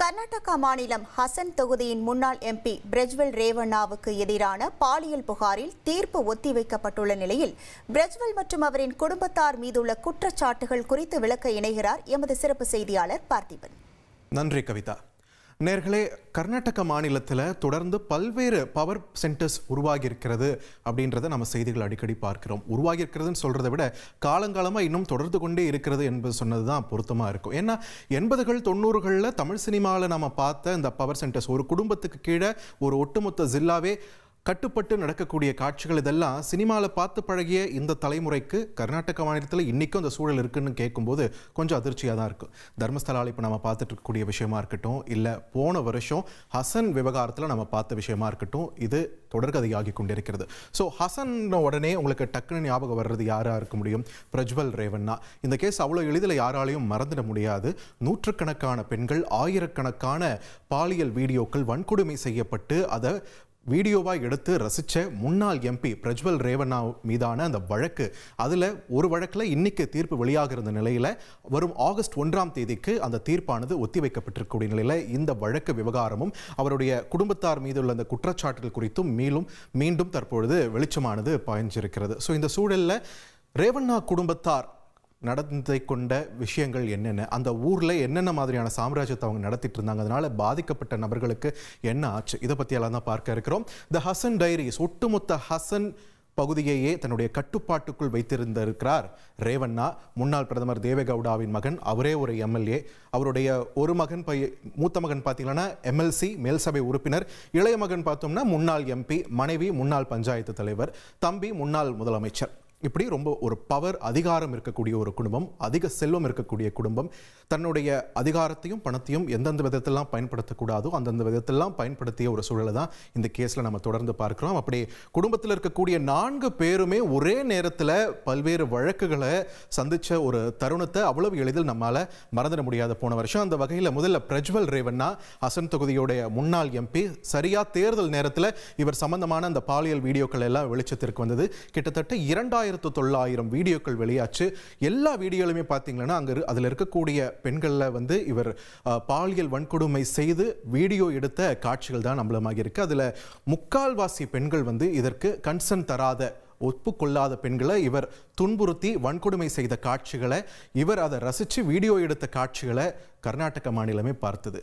கர்நாடகா மாநிலம் ஹசன் தொகுதியின் முன்னாள் எம்பி பிரஜ்வல் ரேவண்ணாவுக்கு எதிரான பாலியல் புகாரில் தீர்ப்பு ஒத்திவைக்கப்பட்டுள்ள நிலையில் பிரஜ்வல் மற்றும் அவரின் குடும்பத்தார் மீதுள்ள குற்றச்சாட்டுகள் குறித்து விளக்க இணைகிறார் எமது சிறப்பு செய்தியாளர் பார்த்திபன். நன்றி கவிதா. நேர்களே, கர்நாடக மாநிலத்தில் தொடர்ந்து பல்வேறு பவர் சென்டர்ஸ் உருவாகி இருக்கிறது அப்படின்றத நம்ம செய்திகள் அடிக்கடி பார்க்கிறோம். உருவாகி இருக்கிறதுன்னு சொல்றதை விட காலங்காலமாக இன்னும் தொடர்ந்து கொண்டே இருக்கிறது என்பது சொன்னது தான் பொருத்தமாக இருக்கும். ஏன்னா 80கள் 90களில் தமிழ் சினிமாவில் நம்ம பார்த்த இந்த பவர் சென்டர்ஸ், ஒரு குடும்பத்துக்கு கீழே ஒரு ஒட்டுமொத்த ஜில்லாவே கட்டுப்பட்டு நடக்கக்கூடிய காட்சிகள், இதெல்லாம் சினிமாவில் பார்த்து பழகிய இந்த தலைமுறைக்கு கர்நாடக மாநிலத்தில் இன்றைக்கும் அந்த சூழல் இருக்குன்னு கேட்கும்போது கொஞ்சம் அதிர்ச்சியாக தான் இருக்கும். தர்மஸ்தலாவில் இப்போ நம்ம பார்த்துட்டு இருக்கக்கூடிய விஷயமா இருக்கட்டும், இல்லை போன வருஷம் ஹசன் விவகாரத்தில் நம்ம பார்த்த விஷயமா இருக்கட்டும், இது தொடர்கதையாகி கொண்டிருக்கிறது. ஸோ ஹசன் உடனே உங்களுக்கு டக்குன்னு ஞாபகம் வர்றது யாராக இருக்க முடியும்? பிரஜ்வல் ரேவண்ணா. இந்த கேஸ் அவ்வளோ எளிதில் யாராலையும் மறந்துட முடியாது. நூற்றுக்கணக்கான பெண்கள், ஆயிரக்கணக்கான பாலியல் வீடியோக்கள் வன்கொடுமை செய்யப்பட்டு அதை வீடியோவாக எடுத்து ரசித்த முன்னாள் எம்பி பிரஜ்வல் ரேவண்ணா மீதான அந்த வழக்கு, அதில் ஒரு வழக்கில் இன்னைக்கு தீர்ப்பு வெளியாகிற நிலையில் வரும் ஆகஸ்ட் 1ஆம் தேதிக்கு அந்த தீர்ப்பானது ஒத்திவைக்கப்பட்டிருக்கக்கூடிய நிலையில் இந்த வழக்கு விவகாரமும் அவருடைய குடும்பத்தார் மீது உள்ள அந்த குற்றச்சாட்டுகள் குறித்தும் மீண்டும் தற்பொழுது வெளிச்சமானது பாய்ஞ்சிருக்கிறது. ஸோ இந்த சூழலில் ரேவண்ணா குடும்பத்தார் நடந்து கொண்ட விஷயங்கள் என்னென்ன, அந்த ஊரில் என்னென்ன மாதிரியான சாம்ராஜ்யத்தை அவங்க நடத்திட்டு இருந்தாங்க, அதனால பாதிக்கப்பட்ட நபர்களுக்கு என்ன ஆச்சு, இதை பற்றியெல்லாம் தான் பார்க்க இருக்கிறோம். த ஹசன் டைரிஸ் ஒட்டுமொத்த ஹசன் பகுதியையே தன்னுடைய கட்டுப்பாட்டுக்குள் வைத்திருந்திருக்கிறார் ரேவண்ணா. முன்னாள் பிரதமர் தேவேகவுடாவின் மகன், அவரே ஒரு எம்எல்ஏ. அவருடைய ஒரு மகன் மூத்த மகன் பார்த்தீங்கன்னா எம்எல்சி, மேல்சபை உறுப்பினர். இளைய மகன் பார்த்தோம்னா முன்னாள் எம்பி, மனைவி முன்னாள் பஞ்சாயத்து தலைவர், தம்பி முன்னாள் முதலமைச்சர். இப்படி ரொம்ப ஒரு பவர், அதிகாரம் இருக்கக்கூடிய ஒரு குடும்பம், அதிக செல்வம் இருக்கக்கூடிய குடும்பம். தன்னுடைய அதிகாரத்தையும் பணத்தையும் எந்தெந்த விதத்திலாம் பயன்படுத்தக்கூடாதோ அந்தந்த விதத்திலாம் பயன்படுத்திய ஒரு சூழலை தான் இந்த கேஸில் நம்ம தொடர்ந்து பார்க்கிறோம். அப்படி குடும்பத்தில் இருக்கக்கூடிய 4 பேருமே ஒரே நேரத்தில் பல்வேறு வழக்குகளை சந்தித்த ஒரு தருணத்தை அவ்வளவு எளிதில் நம்மால் மறந்துட முடியாத போன வருஷம். அந்த வகையில் முதல்ல பிரஜ்வல் ரேவண்ணா, ஹசன் தொகுதியுடைய முன்னாள் எம்பி, சரியா தேர்தல் நேரத்தில் இவர் சம்பந்தமான அந்த பாலியல் வீடியோக்கள் எல்லாம் வெளிச்சத்திற்கு வந்தது. கிட்டத்தட்ட 2900 வீடியோக்கள் வெளியாச்சு. எல்லா வீடியோலுமே பார்த்தீங்கன்னா அதில் இருக்கக்கூடிய பெண்களில் இவர் பாலியல் வன்கொடுமை செய்து வீடியோ எடுத்த காட்சிகள் தான் நம்மளமாக இருக்கு. அதில் முக்கால்வாசி பெண்கள் இதற்கு கன்சென்ட் தராத, ஒப்புக்கொள்ளாத பெண்களை இவர் துன்புறுத்தி வன்கொடுமை செய்த காட்சிகளை, இவர் அதை ரசித்து வீடியோ எடுத்த காட்சிகளை கர்நாடக மாநிலமே பார்த்தது.